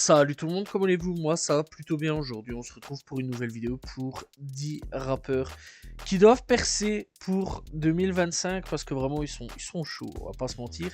Salut tout le monde, comment allez-vous? Moi ça va plutôt bien aujourd'hui. On se retrouve pour une nouvelle vidéo pour 10 rappeurs qui doivent percer pour 2025 parce que vraiment ils sont chauds, on va pas se mentir.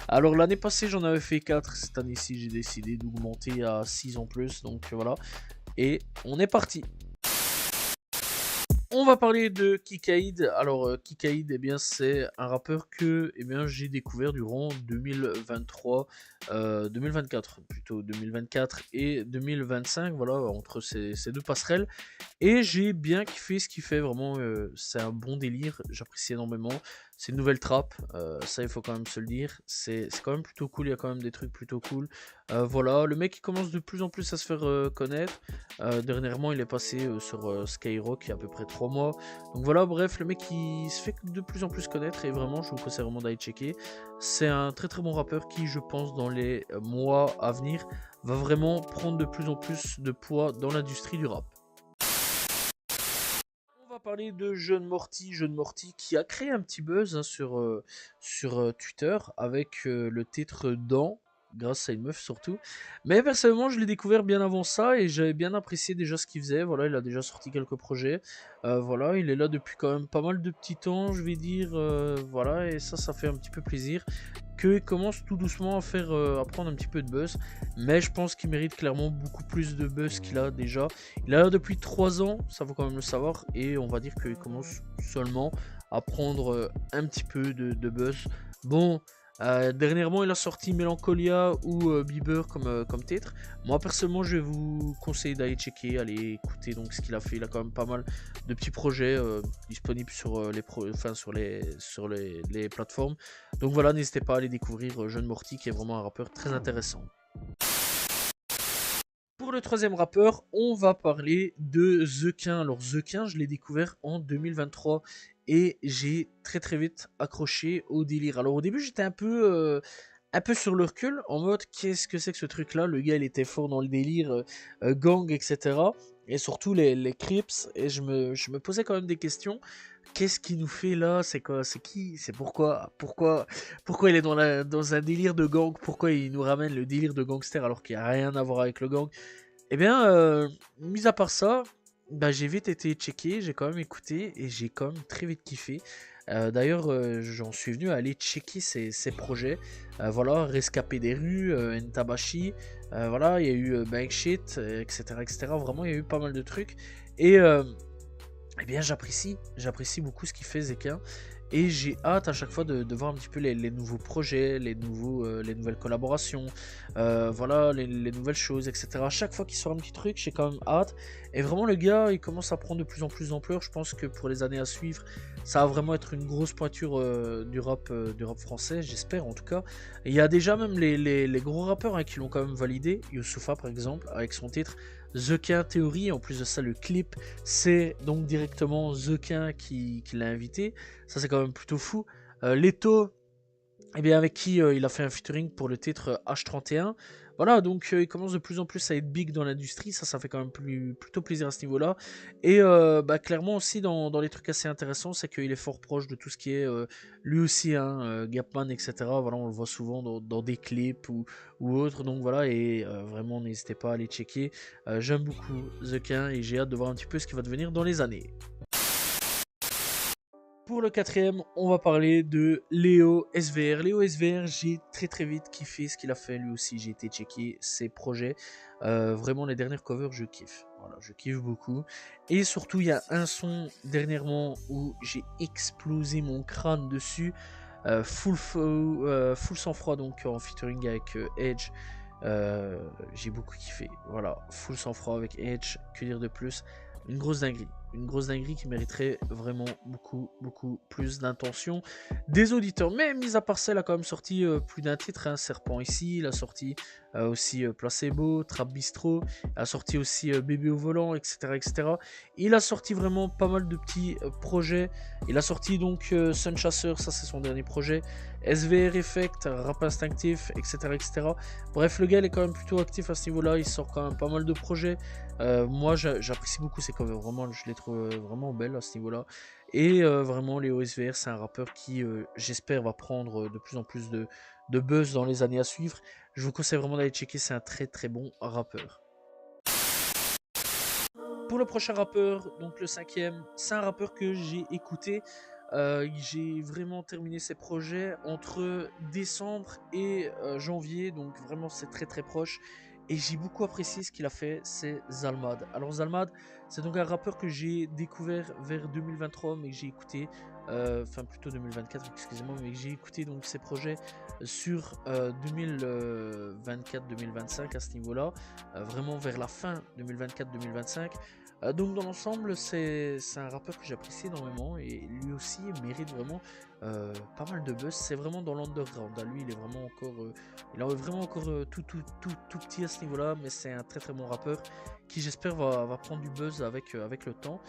Alors l'année passée j'en avais fait 4, cette année-ci j'ai décidé d'augmenter à 6 en plus, donc voilà. Et on est parti. On va parler de Kikaïd. Alors Kikaïd, eh bien c'est un rappeur que j'ai découvert durant 2023, 2024 plutôt, 2024 et 2025, voilà, entre ces deux passerelles. Et j'ai bien kiffé ce qu'il fait, vraiment, c'est un bon délire, j'apprécie énormément. C'est une nouvelle trappe, ça il faut quand même se le dire, c'est quand même plutôt cool, il y a quand même des trucs plutôt cool. Voilà, le mec il commence de plus en plus à se faire connaître. Dernièrement il est passé sur Skyrock il y a à peu près 3 mois. Donc voilà, bref, le mec il se fait de plus en plus connaître et vraiment je vous conseille vraiment d'aller checker. C'est un très très bon rappeur qui, je pense, dans les mois à venir, va vraiment prendre de plus en plus de poids dans l'industrie du rap. On va parler de Jeune Morty qui a créé un petit buzz hein, sur Twitter avec le titre Dans, grâce à une meuf surtout. Mais personnellement, je l'ai découvert bien avant ça et j'avais bien apprécié déjà ce qu'il faisait. Voilà, il a déjà sorti quelques projets. Voilà, il est là depuis quand même pas mal de petits temps, je vais dire. Voilà, et ça fait un petit peu plaisir qu'il commence tout doucement à faire à prendre un petit peu de buzz. Mais je pense qu'il mérite clairement beaucoup plus de buzz qu'il a déjà. Il a là depuis 3 ans, ça faut quand même le savoir, et on va dire qu'il commence seulement à prendre un petit peu de buzz. Bon, dernièrement il a sorti Melancholia ou Bieber comme titre. Moi personnellement je vais vous conseiller d'aller checker, aller écouter donc ce qu'il a fait. Il a quand même pas mal de petits projets disponibles sur, les plateformes. Donc voilà, n'hésitez pas à aller découvrir Jeune Morty qui est vraiment un rappeur très intéressant. Pour le troisième rappeur, on va parler de Zequin. Alors Zequin, je l'ai découvert en 2023 et j'ai très très vite accroché au délire. Alors au début, j'étais un peu sur le recul, en mode qu'est-ce que c'est que ce truc-là? Le gars, il était fort dans le délire, gang, etc. Et surtout les Crips. Et je me posais quand même des questions. Qu'est-ce qu'il nous fait là? C'est quoi? C'est qui? C'est pourquoi il est dans un délire de gang? Pourquoi il nous ramène le délire de gangster alors qu'il n'y a rien à voir avec le gang? Eh bien, mis à part ça, bah, j'ai vite été checké, j'ai quand même écouté et j'ai quand même très vite kiffé. D'ailleurs, j'en suis venu à aller checker ses projets. Voilà, Rescapé des rues, Ntabashi, voilà, il y a eu Bank Shit, etc., etc. Vraiment, il y a eu pas mal de trucs. Et eh bien, j'apprécie beaucoup ce qu'il fait Zekin. Et j'ai hâte à chaque fois de voir un petit peu les nouveaux projets, les nouvelles collaborations, voilà, les nouvelles choses, etc. À chaque fois qu'il sort un petit truc, j'ai quand même hâte. Et vraiment, le gars, il commence à prendre de plus en plus d'ampleur. Je pense que pour les années à suivre, ça va vraiment être une grosse pointure du rap français, j'espère en tout cas. Et il y a déjà même les gros rappeurs hein, qui l'ont quand même validé. Youssoupha, par exemple, avec son titre Zequin Theory. En plus de ça, le clip, c'est donc directement Zequin qui l'a invité. Ça, c'est quand même plutôt fou. Leto, eh bien, avec qui il a fait un featuring pour le titre H31. Voilà, donc il commence de plus en plus à être big dans l'industrie, ça fait quand même plutôt plaisir à ce niveau-là. Et bah, clairement aussi dans les trucs assez intéressants, c'est qu'il est fort proche de tout ce qui est lui aussi, hein, Gapman, etc. Voilà, on le voit souvent dans des clips ou autres, donc voilà, et vraiment n'hésitez pas à aller checker. J'aime beaucoup The Quin et j'ai hâte de voir un petit peu ce qui va devenir dans les années. Pour le quatrième, on va parler de Léo SVR. Léo SVR, j'ai très très vite kiffé ce qu'il a fait lui aussi. J'ai été checker ses projets. Vraiment, les dernières covers, je kiffe. Voilà, je kiffe beaucoup. Et surtout, il y a un son dernièrement où j'ai explosé mon crâne dessus. Full sang-froid, donc en featuring avec Edge. J'ai beaucoup kiffé. Voilà, full sang-froid avec Edge. Que dire de plus? Une grosse dinguerie. Une grosse dinguerie qui mériterait vraiment beaucoup plus d'intention des auditeurs. Mais mis à part ça, il a quand même sorti plus d'un titre. Hein. Serpent ici, il a sorti aussi Placebo, Trap Bistro, il a sorti aussi Bébé au volant, etc., etc. Il a sorti vraiment pas mal de petits projets. Il a sorti donc Sun Chaser, ça c'est son dernier projet. SVR Effect, Rap Instinctif, etc., etc. Bref, le gars il est quand même plutôt actif à ce niveau-là. Il sort quand même pas mal de projets. Moi j'apprécie beaucoup ses covers, vraiment je les trouve vraiment belles à ce niveau-là. Et vraiment Léo SVR c'est un rappeur qui j'espère va prendre de plus en plus de buzz dans les années à suivre. Je vous conseille vraiment d'aller checker, c'est un très très bon rappeur. Pour le prochain rappeur, donc le cinquième, c'est un rappeur que j'ai écouté. J'ai vraiment terminé ses projets entre décembre et janvier, donc vraiment c'est très très proche. Et j'ai beaucoup apprécié ce qu'il a fait, c'est Zalmad. Alors Zalmad, c'est donc un rappeur que j'ai découvert vers 2023, mais que j'ai écouté, enfin plutôt 2024, excusez-moi, mais que j'ai écouté donc ses projets sur 2024-2025 à ce niveau-là, vraiment vers la fin 2024-2025. Donc dans l'ensemble, c'est un rappeur que j'apprécie énormément et lui aussi mérite vraiment pas mal de buzz. C'est vraiment dans l'underground. Lui, il est vraiment encore, il est vraiment encore tout petit à ce niveau-là, mais c'est un très très bon rappeur qui j'espère va prendre du buzz avec le temps.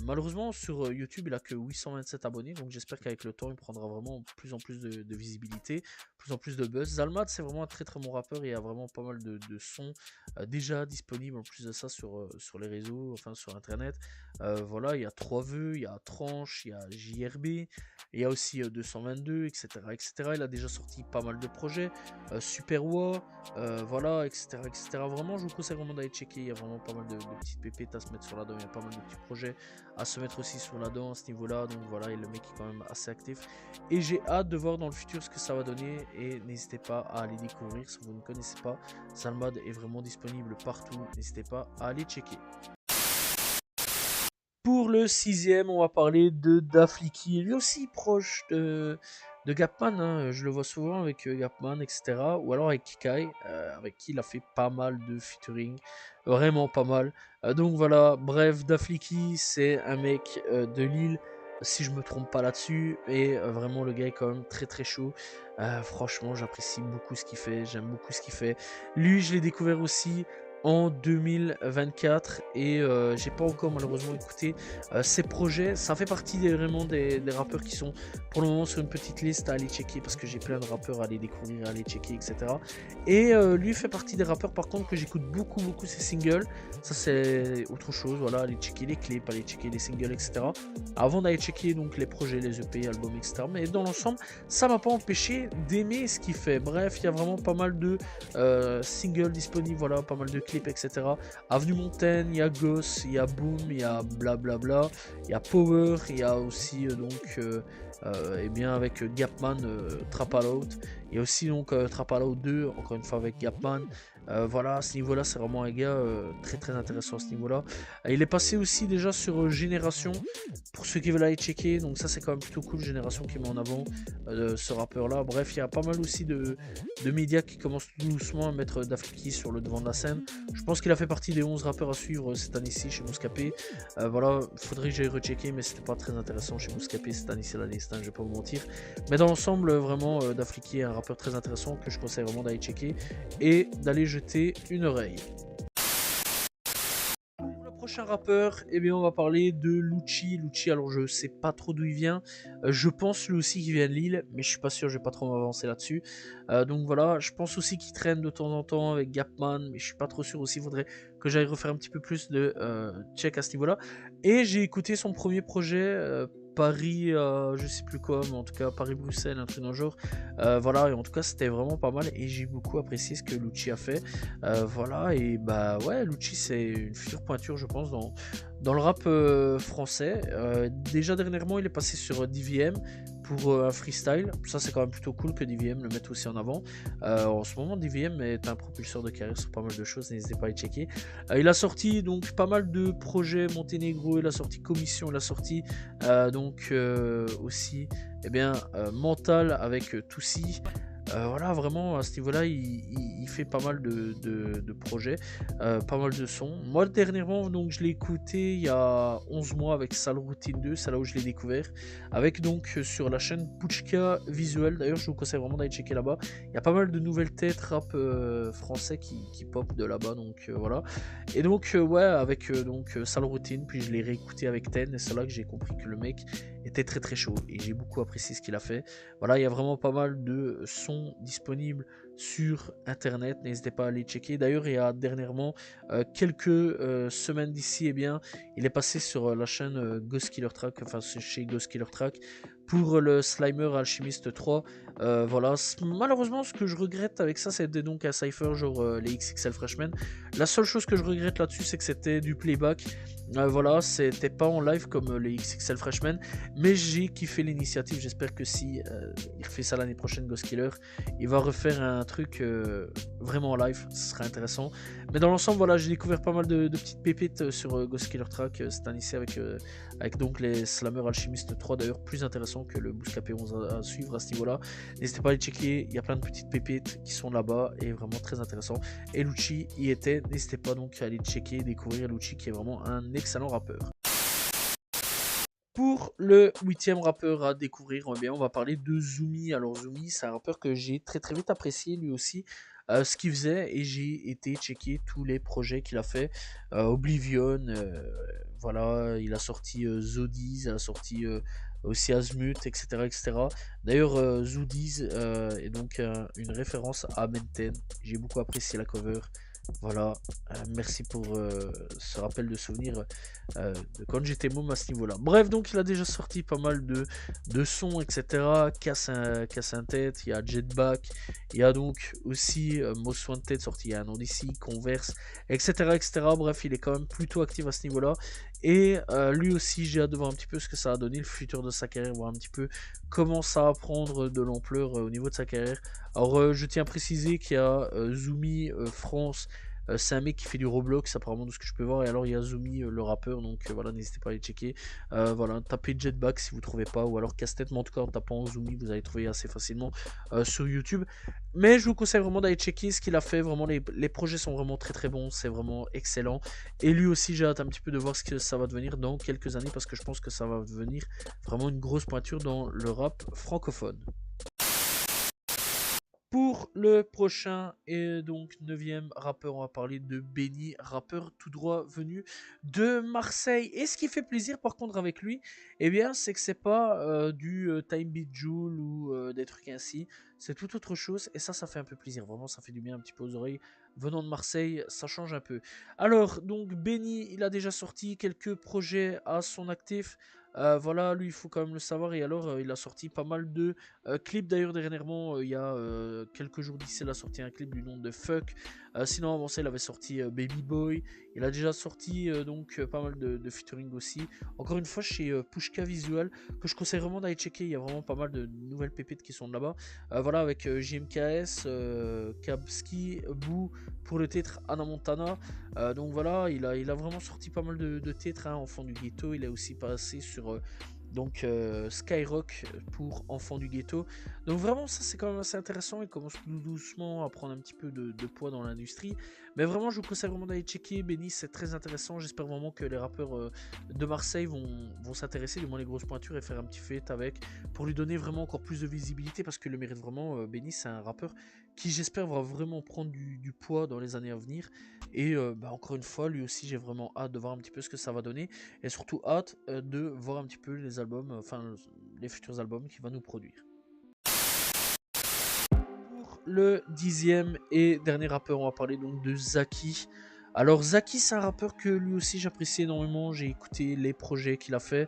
Malheureusement sur YouTube, il a que 827 abonnés, donc j'espère qu'avec le temps, il prendra vraiment plus en plus de visibilité, plus en plus de buzz. Zalmad, c'est vraiment un très très bon rappeur et il y a vraiment pas mal de sons déjà disponibles en plus de ça sur les réseaux, enfin sur internet. Voilà, il y a 3 vœux, il y a Tranche, il y a JRB, il y a aussi 222, etc., etc. Il a déjà sorti pas mal de projets, Super Wa, voilà, etc., etc. Vraiment, je vous conseille vraiment d'aller checker. Il y a vraiment pas mal de petites pépettes à se mettre sur la dent. Il y a pas mal de petits projets à se mettre aussi sur la dent à ce niveau-là. Donc voilà, et le mec est quand même assez actif. Et j'ai hâte de voir dans le futur ce que ça va donner. Et n'hésitez pas à aller découvrir si vous ne connaissez pas. Zalmad est vraiment disponible partout. N'hésitez pas à aller checker. Pour le sixième, on va parler de Dafliki, lui aussi proche de Gapman, hein. Je le vois souvent avec Gapman, etc. Ou alors avec Kikai, avec qui il a fait pas mal de featuring, vraiment pas mal. Donc voilà, bref, Dafliki, c'est un mec de Lille, si je me trompe pas là-dessus, et vraiment le gars est quand même très très chaud. Franchement, j'apprécie beaucoup ce qu'il fait, j'aime beaucoup ce qu'il fait. Lui, je l'ai découvert aussi en 2024 et j'ai pas encore malheureusement écouté ses projets. Ça fait partie vraiment des rappeurs qui sont pour le moment sur une petite liste à aller checker parce que j'ai plein de rappeurs à aller découvrir, à aller checker, etc. Et lui fait partie des rappeurs par contre que j'écoute beaucoup ses singles. Ça c'est autre chose, voilà, aller checker les clips, aller checker les singles, etc. Avant d'aller checker donc les projets, les EP, albums, etc. Mais dans l'ensemble, ça m'a pas empêché d'aimer ce qu'il fait. Bref, il y a vraiment pas mal de singles disponibles, voilà, pas mal de clips, etc. Avenue Montaigne, il y a Goss, il y a Boom, il y a Blablabla, il y a Power, il y a aussi et bien avec Gapman, Trap Out. Il y a aussi donc Trap Out 2, encore une fois avec Gapman. Voilà, à ce niveau-là, c'est vraiment un gars très très intéressant à ce niveau-là. Il est passé aussi déjà sur Génération, pour ceux qui veulent aller checker. Donc ça, c'est quand même plutôt cool, Génération qui met en avant ce rappeur-là. Bref, il y a pas mal aussi de médias qui commencent tout doucement à mettre Dafliki sur le devant de la scène. Je pense qu'il a fait partie des 11 rappeurs à suivre cette année-ci chez Bouscapé. Voilà, faudrait que j'aille rechecker, mais c'était pas très intéressant chez Bouscapé cette année-ci, la liste, je vais pas vous mentir. Mais dans l'ensemble, vraiment, Dafliki est un rappeur très intéressant que je conseille vraiment d'aller checker et d'aller jeter une oreille. Pour le prochain rappeur, eh bien, on va parler de Lucci. Lucci, alors je sais pas trop d'où il vient. Je pense lui aussi qu'il vient de Lille, mais je suis pas sûr, je vais pas trop m'avancer là-dessus. Donc voilà, je pense aussi qu'il traîne de temps en temps avec Gapman, mais je suis pas trop sûr aussi. Il faudrait que j'aille refaire un petit peu plus de check à ce niveau-là. Et j'ai écouté son premier projet. Paris, je sais plus quoi, mais en tout cas Paris-Bruxelles, un truc dans le genre. Voilà, et en tout cas c'était vraiment pas mal et j'ai beaucoup apprécié ce que Lucci a fait. Voilà, et bah ouais, Lucci c'est une future pointure, je pense, dans le rap français. Déjà dernièrement, il est passé sur DVM pour un freestyle. Ça, c'est quand même plutôt cool que DVM le mette aussi en avant. En ce moment, DVM est un propulseur de carrière sur pas mal de choses, n'hésitez pas à les checker. Il a sorti donc pas mal de projets Monténégro, il a sorti Commission, il a sorti donc aussi eh bien, Mental avec Toussi. Voilà, vraiment à ce niveau-là, il fait pas mal de projets, pas mal de sons. Moi, dernièrement, donc, je l'ai écouté il y a 11 mois avec Sale Routine 2, c'est là où je l'ai découvert. Avec donc sur la chaîne Puchka Visuel, d'ailleurs, je vous conseille vraiment d'aller checker là-bas. Il y a pas mal de nouvelles têtes rap français qui pop de là-bas, donc voilà. Et donc, ouais, avec donc Sale Routine, puis je l'ai réécouté avec Ten, et c'est là que j'ai compris que le mec était très très chaud et j'ai beaucoup apprécié ce qu'il a fait. Voilà, il y a vraiment pas mal de sons disponibles sur internet, n'hésitez pas à aller checker. D'ailleurs, il y a dernièrement quelques semaines d'ici, eh bien, il est passé sur la chaîne Ghost Killer Track, enfin c'est chez Ghost Killer Track, pour le Slimer Alchemist 3. Voilà, malheureusement, ce que je regrette avec ça, c'était donc un cypher genre les XXL Freshmen. La seule chose que je regrette là-dessus, c'est que c'était du playback. Voilà, c'était pas en live comme les XXL Freshmen, mais j'ai kiffé l'initiative. J'espère que si il refait ça l'année prochaine, Ghost Killer, il va refaire un truc vraiment en live, ce serait intéressant. Mais dans l'ensemble, voilà, j'ai découvert pas mal de petites pépites sur Ghost Killer Track cette année-ci avec donc les Slammer Alchemist 3, d'ailleurs plus intéressant que le Bouscapé 11 à suivre à ce niveau-là. N'hésitez pas à aller checker, il y a plein de petites pépites qui sont là-bas et vraiment très intéressant. Et Lucci y était, n'hésitez pas donc à aller checker, découvrir Lucci qui est vraiment un excellent rappeur. Pour le 8e rappeur à découvrir, eh bien, on va parler de Zumi. Alors Zumi, c'est un rappeur que j'ai très très vite apprécié lui aussi, ce qu'il faisait, et j'ai été checker tous les projets qu'il a fait. Oblivion, voilà, il a sorti Zodiz, il a sorti aussi Azmut, etc. etc. D'ailleurs, Zodiz est donc une référence à Benten. J'ai beaucoup apprécié la cover. Voilà, merci pour ce rappel de souvenir de quand j'étais môme à ce niveau-là. Bref, donc il a déjà sorti pas mal de sons, etc. Casse un tête, il y a Jetback, il y a donc aussi Most Wanted sorti il y a un an d'ici, Converse, etc., etc. Bref, il est quand même plutôt actif à ce niveau-là. Et lui aussi, j'ai hâte de voir un petit peu ce que ça a donné, le futur de sa carrière, voir un petit peu comment ça va prendre de l'ampleur au niveau de sa carrière. Alors, je tiens à préciser qu'il y a Zumi France. C'est un mec qui fait du Roblox, apparemment, de ce que je peux voir. Et alors, il y a Zumi, le rappeur. Donc, voilà, n'hésitez pas à aller checker. Voilà, tapez Jetback si vous ne trouvez pas. Ou alors Casse-Tête. Mais en tout cas, en tapant Zumi, vous allez trouver assez facilement sur YouTube. Mais je vous conseille vraiment d'aller checker ce qu'il a fait. Vraiment, les projets sont vraiment très très bons. C'est vraiment excellent. Et lui aussi, j'ai hâte un petit peu de voir ce que ça va devenir dans quelques années. Parce que je pense que ça va devenir vraiment une grosse pointure dans le rap francophone. Pour le prochain et donc 9e rappeur, on va parler de Benny, rappeur tout droit venu de Marseille. Et ce qui fait plaisir par contre avec lui, eh bien, c'est que c'est pas du Time Beat Joule ou des trucs ainsi. C'est tout autre chose et ça fait un peu plaisir. Vraiment, ça fait du bien un petit peu aux oreilles. Venant de Marseille, ça change un peu. Alors, donc Benny, il a déjà sorti quelques projets à son actif. Voilà, lui, il faut quand même le savoir. Et alors, il a sorti pas mal de clips. D'ailleurs, dernièrement, il y a quelques jours d'ici, il a sorti un clip du nom de Fuck. Sinon, avant ça, il avait sorti Baby Boy. Il a déjà sorti donc pas mal de featuring aussi. Encore une fois, chez Pushka Visual, que je conseille vraiment d'aller checker. Il y a vraiment pas mal de nouvelles pépites qui sont là-bas. Voilà, avec JMKS, Kabski, Boo pour le titre Anna Montana. Donc voilà, il a vraiment sorti pas mal de titres, hein, Enfant du Ghetto. Il est aussi passé sur donc Skyrock pour Enfants du Ghetto. Donc vraiment, ça c'est quand même assez intéressant. Il commence tout doucement à prendre un petit peu de poids dans l'industrie. Mais vraiment, je vous conseille vraiment d'aller checker. Benny, c'est très intéressant. J'espère vraiment que les rappeurs de Marseille vont s'intéresser, du moins les grosses pointures, et faire un petit feat avec, pour lui donner vraiment encore plus de visibilité, parce qu'il le mérite vraiment. Benny, c'est un rappeur qui, j'espère, va vraiment prendre du poids dans les années à venir. Et encore une fois, lui aussi, j'ai vraiment hâte de voir un petit peu ce que ça va donner. Et surtout hâte de voir un petit peu les albums, enfin les futurs albums qu'il va nous produire. Pour le 10e et dernier rappeur, on va parler donc de Zaki. Alors Zaki, c'est un rappeur que lui aussi j'apprécie énormément. J'ai écouté les projets qu'il a fait,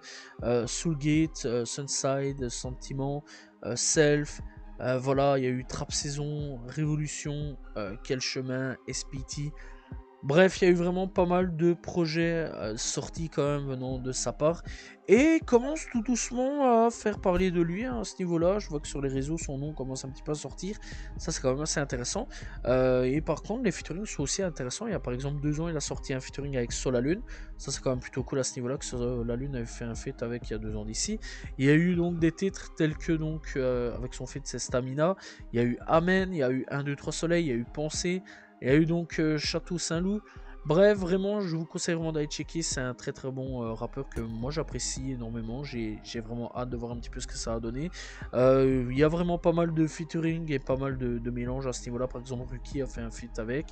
Soulgate, Sunside, Sentiment, Self. Voilà, il y a eu Trap Saison, Révolution, Quel Chemin, SPT. Bref, il y a eu vraiment pas mal de projets sortis quand même venant de sa part. Et il commence tout doucement à faire parler de lui, hein, à ce niveau-là. Je vois que sur les réseaux, son nom commence un petit peu à sortir. Ça, c'est quand même assez intéressant. Et par contre, les featurings sont aussi intéressants. Il y a par exemple 2 ans, il a sorti un featuring avec Solalune. Ça, c'est quand même plutôt cool à ce niveau-là, que Solalune avait fait un feat avec il y a 2 ans d'ici. Il y a eu donc des titres tels que, donc, avec son feat, c'est Stamina. Il y a eu Amen, il y a eu 1, 2, 3 Soleil, il y a eu Pensée. Il y a eu donc Château Saint-Loup. Bref, vraiment, je vous conseille vraiment d'aller checker. C'est un très très bon rappeur que moi j'apprécie énormément. J'ai vraiment hâte de voir un petit peu ce que ça a donné. Il y a vraiment pas mal de featuring et pas mal de mélanges à ce niveau-là. Par exemple, Ruki a fait un feat avec.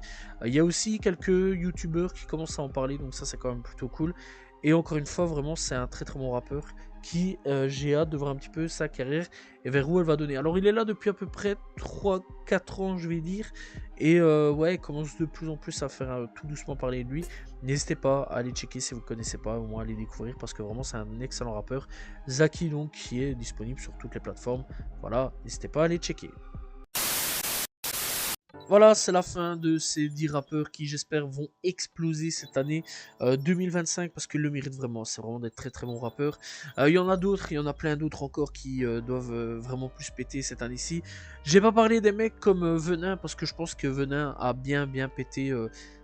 Il y a aussi quelques youtubeurs qui commencent à en parler, donc ça c'est quand même plutôt cool. Et encore une fois, vraiment, c'est un très très bon rappeur qui, j'ai hâte de voir un petit peu sa carrière et vers où elle va donner. Alors, il est là depuis à peu près 3-4 ans, je vais dire. Et ouais, il commence de plus en plus à faire tout doucement parler de lui. N'hésitez pas à aller checker si vous ne connaissez pas, au moins à aller découvrir parce que vraiment, c'est un excellent rappeur. Zaki, donc, qui est disponible sur toutes les plateformes. Voilà, n'hésitez pas à aller checker. Voilà, c'est la fin de ces 10 rappeurs qui, j'espère, vont exploser cette année 2025 parce qu'ils le méritent vraiment. C'est vraiment des très très bons rappeurs. Il y en a d'autres, il y en a plein d'autres encore qui doivent vraiment plus péter cette année-ci. J'ai pas parlé des mecs comme Venin parce que je pense que Venin a bien pété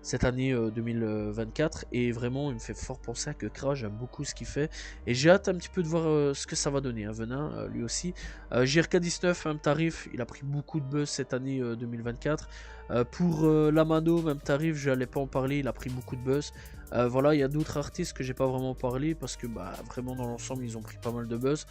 cette année 2024 et vraiment il me fait fort penser à que Kra, j'aime beaucoup ce qu'il fait et j'ai hâte un petit peu de voir ce que ça va donner. Hein, Venin, lui aussi. JRK19, même tarif, il a pris beaucoup de buzz cette année 2024. Pour Lamano, même tarif, je n'allais pas en parler, il a pris beaucoup de buzz. Voilà, il y a d'autres artistes que j'ai pas vraiment parlé parce que bah, vraiment dans l'ensemble ils ont pris pas mal de buzz.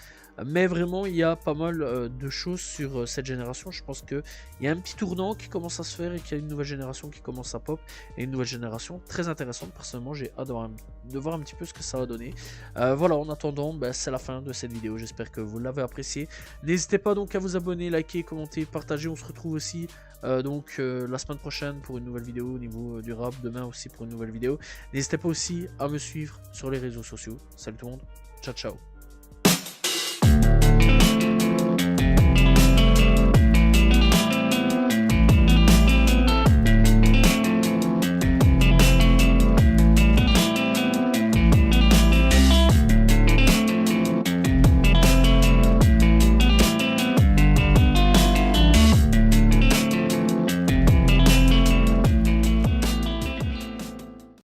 Mais vraiment il y a pas mal de choses sur cette génération. Je pense qu'il y a un petit tournant qui commence à se faire et qu'il y a une nouvelle génération qui commence à pop. Et une nouvelle génération très intéressante. Personnellement j'ai hâte de voir un petit peu ce que ça va donner. Voilà, en attendant, bah, c'est la fin de cette vidéo. J'espère que vous l'avez apprécié. N'hésitez pas donc à vous abonner, liker, commenter, partager. On se retrouve aussi la semaine prochaine pour une nouvelle vidéo au niveau du rap, demain aussi pour une nouvelle vidéo. N'hésitez pas aussi à me suivre sur les réseaux sociaux. Salut tout le monde, ciao ciao.